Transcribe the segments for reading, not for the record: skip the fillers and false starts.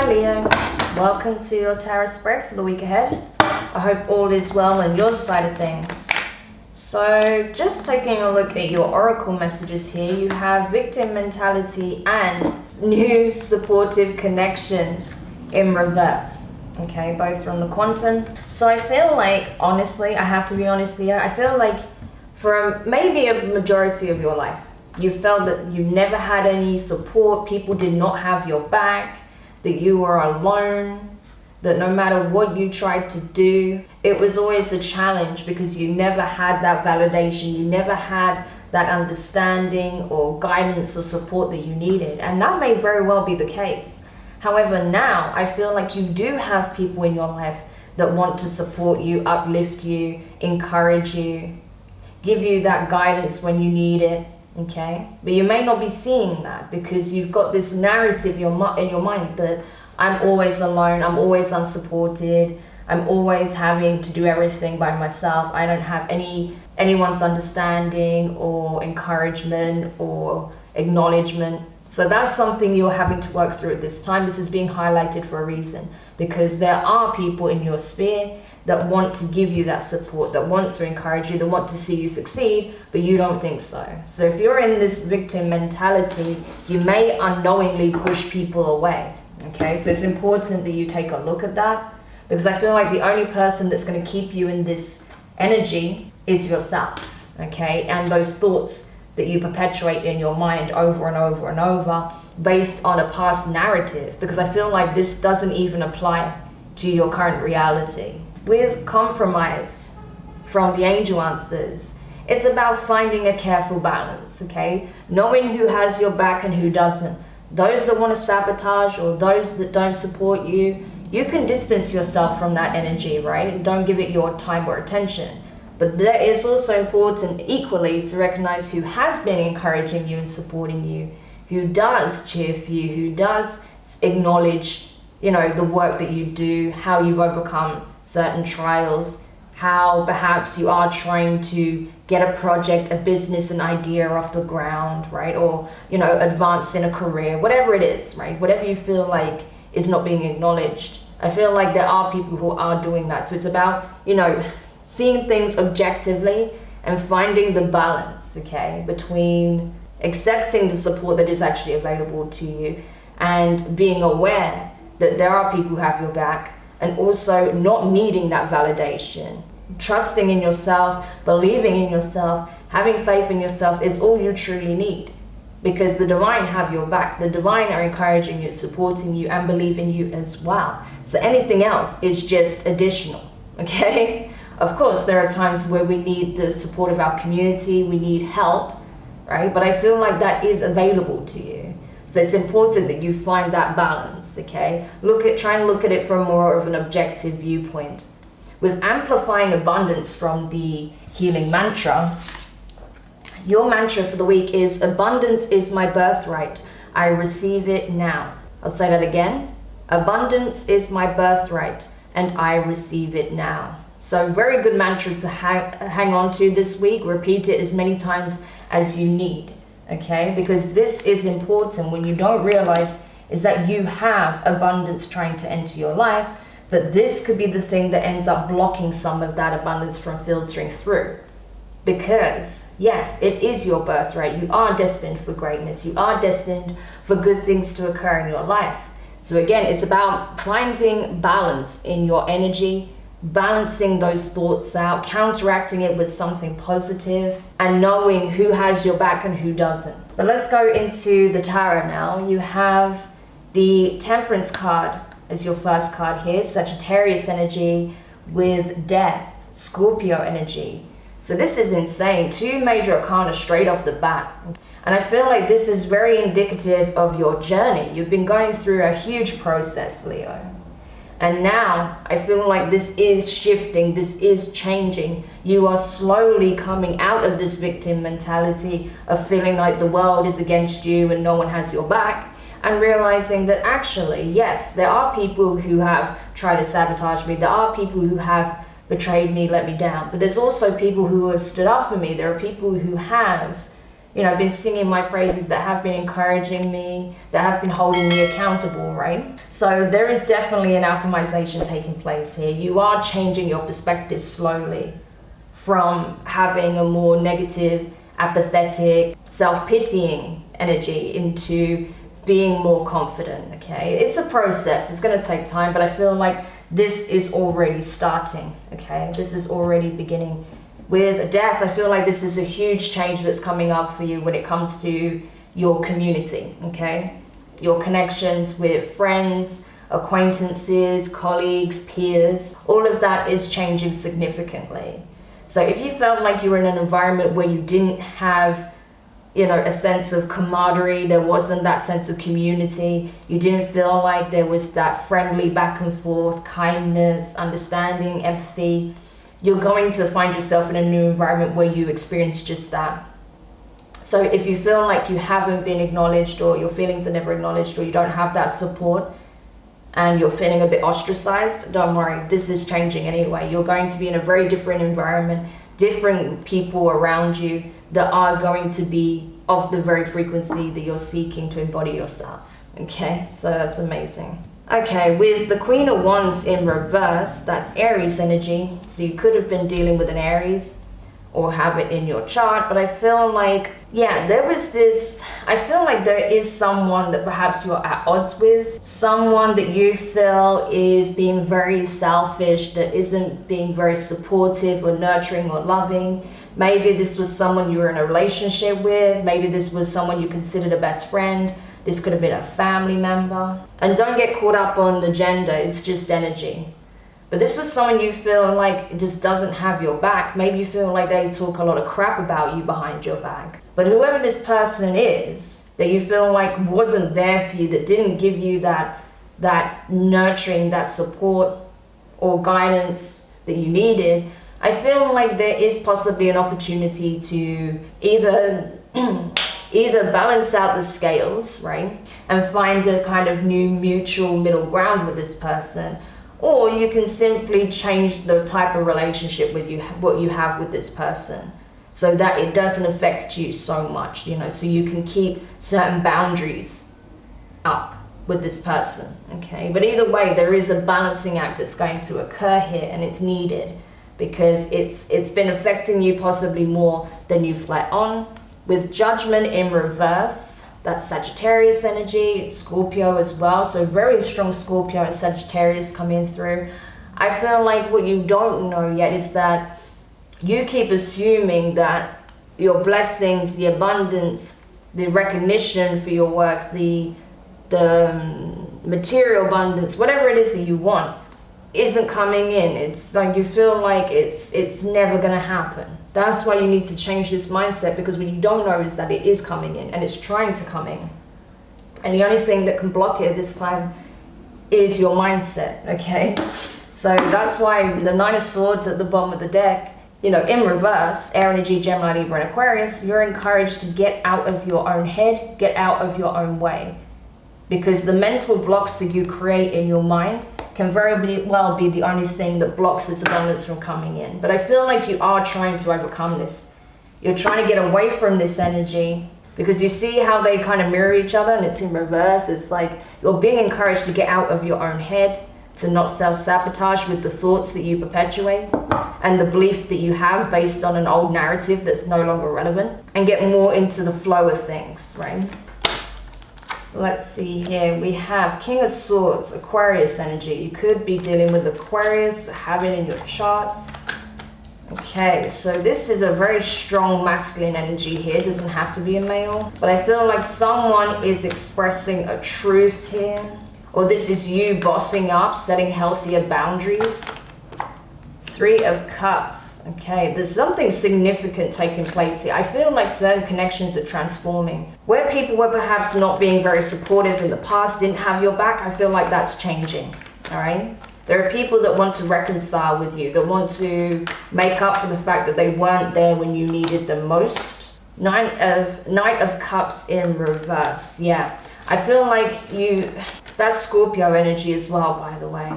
Hi Leo, welcome to your tarot spread for the week ahead. I hope all is well on your side of things. So just taking a look at your oracle messages here, you have victim mentality and new supportive connections in reverse. Okay, both from the quantum. So I feel like, honestly, I have to be honest here, I feel like for maybe a majority of your life, you felt that you never had any support, people did not have your back, that you were alone, that no matter what you tried to do, it was always a challenge because you never had that validation, you never had that understanding or guidance or support that you needed. And that may very well be the case. However, now I feel like you do have people in your life that want to support you, uplift you, encourage you, give you that guidance when you need it. Okay, but you may not be seeing that because you've got this narrative in your mind that I'm always alone, I'm always unsupported, I'm always having to do everything by myself, I don't have anyone's understanding or encouragement or acknowledgement. So that's something you're having to work through at this time. This is being highlighted for a reason because there are people in your sphere that want to give you that support, that want to encourage you, that want to see you succeed, but you don't think so. So if you're in this victim mentality, you may unknowingly push people away, okay? So it's important that you take a look at that because I feel like the only person that's gonna keep you in this energy is yourself, okay? And those thoughts that you perpetuate in your mind over and over and over based on a past narrative, because I feel like this doesn't even apply to your current reality. With compromise from the angel answers, it's about finding a careful balance, okay? Knowing who has your back and who doesn't. Those that want to sabotage or those that don't support you, you can distance yourself from that energy, right? Don't give it your time or attention. But that is also important equally to recognize who has been encouraging you and supporting you, who does cheer for you, who does acknowledge, you know, the work that you do, how you've overcome certain trials, how perhaps you are trying to get a project, a business, an idea off the ground, right? Or, you know, advance in a career, whatever it is, right? Whatever you feel like is not being acknowledged. I feel like there are people who are doing that. So it's about, you know, seeing things objectively and finding the balance, okay, between accepting the support that is actually available to you and being aware that there are people who have your back, and also not needing that validation. Trusting in yourself, believing in yourself, having faith in yourself is all you truly need, because the divine have your back. The divine are encouraging you, supporting you, and believe in you as well. So anything else is just additional, okay? Of course, there are times where we need the support of our community, we need help, right? But I feel like that is available to you. So it's important that you find that balance, okay? Try and look at it from more of an objective viewpoint. With amplifying abundance from the healing mantra, your mantra for the week is, abundance is my birthright. I receive it now. I'll say that again. Abundance is my birthright and I receive it now. So very good mantra to hang on to this week. Repeat it as many times as you need. Okay, because this is important. When you don't realize is that you have abundance trying to enter your life, but this could be the thing that ends up blocking some of that abundance from filtering through. Because yes, it is your birthright. You are destined for greatness. You are destined for good things to occur in your life. So again, it's about finding balance in your energy, balancing those thoughts out, counteracting it with something positive, and knowing who has your back and who doesn't. But let's go into the tarot now. You have the Temperance card as your first card here, Sagittarius energy with Death, Scorpio energy. So this is insane. 2 major arcana straight off the bat. And I feel like this is very indicative of your journey. You've been going through a huge process, Leo. And now I feel like this is shifting, this is changing. You are slowly coming out of this victim mentality of feeling like the world is against you and no one has your back, and realizing that actually, yes, there are people who have tried to sabotage me. There are people who have betrayed me, let me down. But there's also people who have stood up for me. There are people who have, you know, been singing my praises, that have been encouraging me, that have been holding me accountable, right? So there is definitely an alchemization taking place here. You are changing your perspective slowly from having a more negative, apathetic, self-pitying energy into being more confident, okay? It's a process, it's gonna take time, but I feel like this is already starting, okay? This is already beginning. With death, I feel like this is a huge change that's coming up for you when it comes to your community, okay? Your connections with friends, acquaintances, colleagues, peers, all of that is changing significantly. So if you felt like you were in an environment where you didn't have, you know, a sense of camaraderie, there wasn't that sense of community, you didn't feel like there was that friendly back and forth, kindness, understanding, empathy, you're going to find yourself in a new environment where you experience just that. So if you feel like you haven't been acknowledged, or your feelings are never acknowledged, or you don't have that support, and you're feeling a bit ostracized, don't worry, this is changing anyway. You're going to be in a very different environment, different people around you that are going to be of the very frequency that you're seeking to embody yourself, okay? So that's amazing. Okay, with the Queen of Wands in reverse, that's Aries energy. So you could have been dealing with an Aries or have it in your chart, but I feel like, yeah, there was this, I feel like there is someone that perhaps you're at odds with, someone that you feel is being very selfish, that isn't being very supportive or nurturing or loving. Maybe this was someone you were in a relationship with, maybe this was someone you considered a best friend, this could have been a family member. And don't get caught up on the gender, it's just energy. But this was someone you feel like just doesn't have your back. Maybe you feel like they talk a lot of crap about you behind your back. But whoever this person is, that you feel like wasn't there for you, that didn't give you that nurturing, that support or guidance that you needed, I feel like there is possibly an opportunity to either balance out the scales, right? And find a kind of new mutual middle ground with this person. Or you can simply change the type of relationship with you, what you have with this person, so that it doesn't affect you so much, you know, so you can keep certain boundaries up with this person, okay? But either way, there is a balancing act that's going to occur here, and it's needed because it's been affecting you possibly more than you've let on. With Judgment in reverse, that's Sagittarius energy, Scorpio as well. So very strong Scorpio and Sagittarius coming through. I feel like what you don't know yet is that you keep assuming that your blessings, the abundance, the recognition for your work, the material abundance, whatever it is that you want, isn't coming in. It's like you feel like it's never gonna happen. That's why you need to change this mindset, because what you don't know is that it is coming in and it's trying to come in. And the only thing that can block it this time is your mindset, okay? So that's why the Nine of Swords at the bottom of the deck, you know, in reverse, air energy, Gemini, Libra, and Aquarius, you're encouraged to get out of your own head, get out of your own way. Because the mental blocks that you create in your mind can very well be the only thing that blocks this abundance from coming in. But I feel like you are trying to overcome this. You're trying to get away from this energy, because you see how they kind of mirror each other, and it's in reverse. It's like you're being encouraged to get out of your own head, to not self-sabotage with the thoughts that you perpetuate and the belief that you have based on an old narrative that's no longer relevant, and get more into the flow of things, right? So let's see here, we have King of Swords, Aquarius energy. You could be dealing with Aquarius, have it in your chart. Okay, so this is a very strong masculine energy here. It doesn't have to be a male, but I feel like someone is expressing a truth here, or this is you bossing up, setting healthier boundaries. Three of Cups. Okay, there's something significant taking place here. I feel like certain connections are transforming. Where people were perhaps not being very supportive in the past, didn't have your back, I feel like that's changing, all right? There are people that want to reconcile with you, that want to make up for the fact that they weren't there when you needed them most. Knight of Cups in reverse, yeah. I feel like that's Scorpio energy as well, by the way.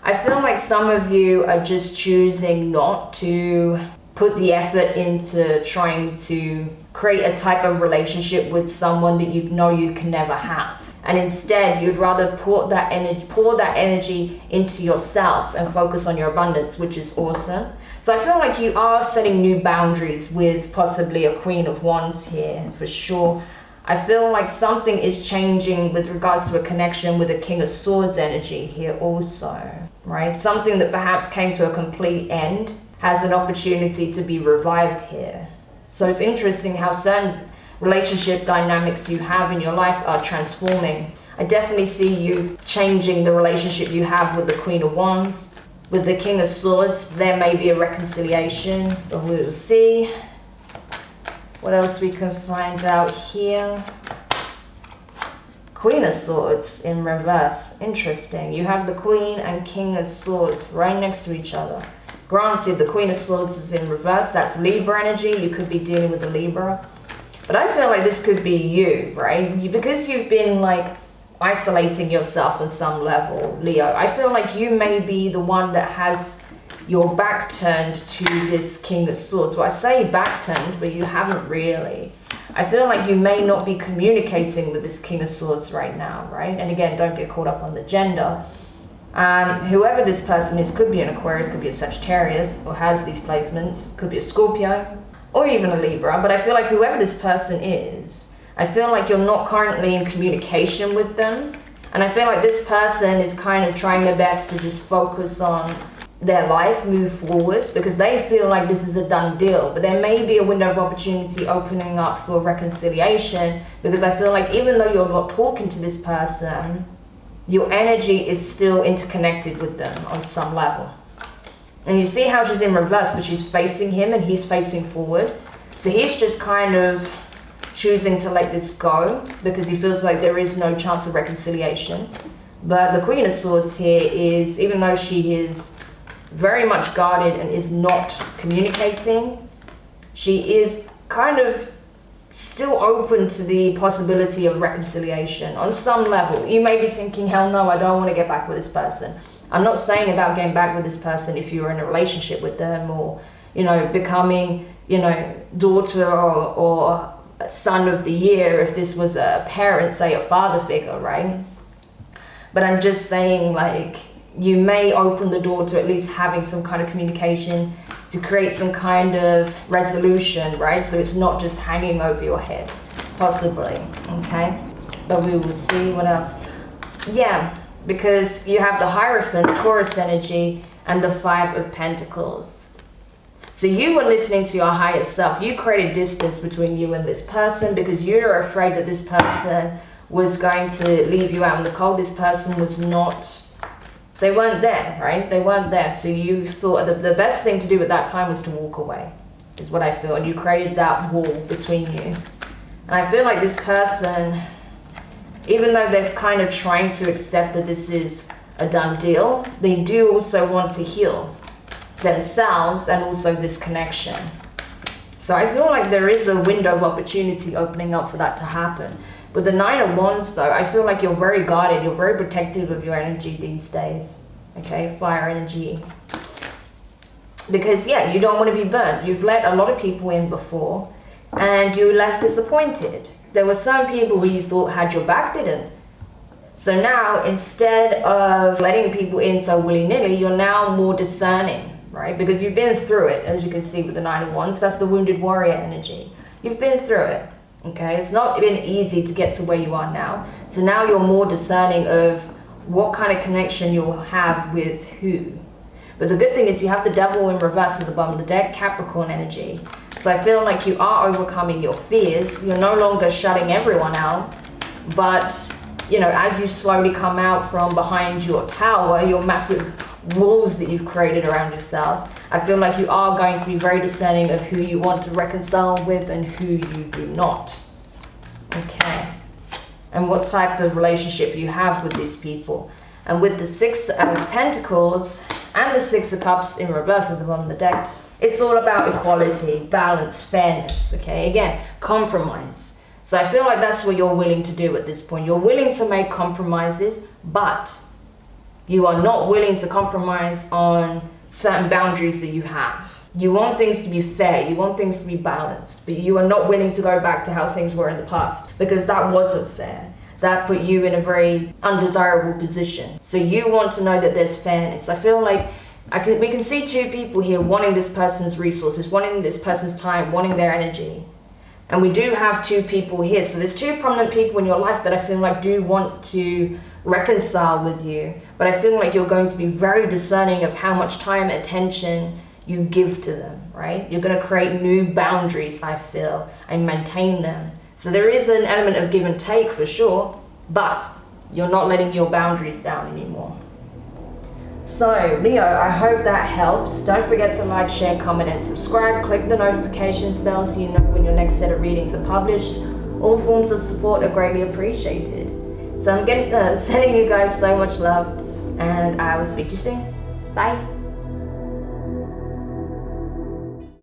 I feel like some of you are just choosing not to put the effort into trying to create a type of relationship with someone that you know you can never have. And instead, you'd rather pour that energy into yourself and focus on your abundance, which is awesome. So I feel like you are setting new boundaries with possibly a Queen of Wands here, for sure. I feel like something is changing with regards to a connection with a King of Swords energy here also, right? Something that perhaps came to a complete end has an opportunity to be revived here. So it's interesting how certain relationship dynamics you have in your life are transforming. I definitely see you changing the relationship you have with the Queen of Wands. With the King of Swords, there may be a reconciliation, but we will see. What else we can find out here? Queen of Swords in reverse. Interesting. You have the Queen and King of Swords right next to each other. Granted, the Queen of Swords is in reverse. That's Libra energy. You could be dealing with a Libra. But I feel like this could be you, right? Because you've been like isolating yourself on some level, Leo. I feel like you may be the one that has your back turned to this King of Swords. Well, I say back turned, but you haven't really. I feel like you may not be communicating with this King of Swords right now, right? And again, don't get caught up on the gender. Whoever this person is, could be an Aquarius, could be a Sagittarius, or has these placements, could be a Scorpio, or even a Libra. But I feel like whoever this person is, I feel like you're not currently in communication with them. And I feel like this person is kind of trying their best to just focus on their life, move forward, because they feel like this is a done deal. But there may be a window of opportunity opening up for reconciliation, because I feel like even though you're not talking to this person, your energy is still interconnected with them on some level. And you see how she's in reverse, but she's facing him and he's facing forward. So he's just kind of choosing to let this go because he feels like there is no chance of reconciliation. But the Queen of Swords here is, even though she is very much guarded and is not communicating, she is kind of still open to the possibility of reconciliation on some level. You may be thinking, hell no, I don't want to get back with this person. I'm not saying about getting back with this person if you're in a relationship with them, or, you know, becoming, you know, daughter or son of the year if this was a parent, say a father figure, right? But I'm just saying, like, you may open the door to at least having some kind of communication to create some kind of resolution, right? So it's not just hanging over your head, possibly, okay? But we will see what else. Yeah, because you have the Hierophant, Taurus energy, and the Five of Pentacles. So you were listening to your higher self. You created distance between you and this person because you're afraid that this person was going to leave you out in the cold. This person was not, they weren't there, right? They weren't there. So you thought the best thing to do at that time was to walk away, is what I feel. And you created that wall between you. And I feel like this person, even though they've kind of trying to accept that this is a done deal, they do also want to heal themselves and also this connection. So I feel like there is a window of opportunity opening up for that to happen. With the Nine of Wands though, I feel like you're very guarded, you're very protective of your energy these days. Okay, fire energy. Because yeah, you don't want to be burnt. You've let a lot of people in before and you left disappointed. There were some people who you thought had your back, didn't. So now, instead of letting people in so willy-nilly, you're now more discerning, right? Because you've been through it, as you can see with the Nine of Wands. That's the wounded warrior energy. You've been through it, okay? It's not been easy to get to where you are now. So now you're more discerning of what kind of connection you'll have with who. But the good thing is you have the Devil in reverse at the bottom of the deck, Capricorn energy. So I feel like you are overcoming your fears. You're no longer shutting everyone out. But, you know, as you slowly come out from behind your tower, your massive walls that you've created around yourself, I feel like you are going to be very discerning of who you want to reconcile with and who you do not. Okay. And what type of relationship you have with these people. And with the Six of Pentacles and the Six of Cups in reverse at the bottom of the deck, it's all about equality, balance, fairness, okay? Again, compromise. So I feel like that's what you're willing to do at this point. You're willing to make compromises, but you are not willing to compromise on certain boundaries that you have. You want things to be fair, you want things to be balanced, but you are not willing to go back to how things were in the past because that wasn't fair. That put you in a very undesirable position. So you want to know that there's fairness. I feel like we can see two people here wanting this person's resources, wanting this person's time, wanting their energy. And we do have two people here. So there's two prominent people in your life that I feel like do want to reconcile with you. But I feel like you're going to be very discerning of how much time and attention you give to them, right? You're going to create new boundaries, I feel, and maintain them. So there is an element of give and take for sure, but you're not letting your boundaries down anymore. So Leo, I hope that helps. Don't forget to like, share, comment, and subscribe. Click the notifications bell so you know when your next set of readings are published. All forms of support are greatly appreciated. So I'm sending you guys so much love, and I will speak to you soon. Bye.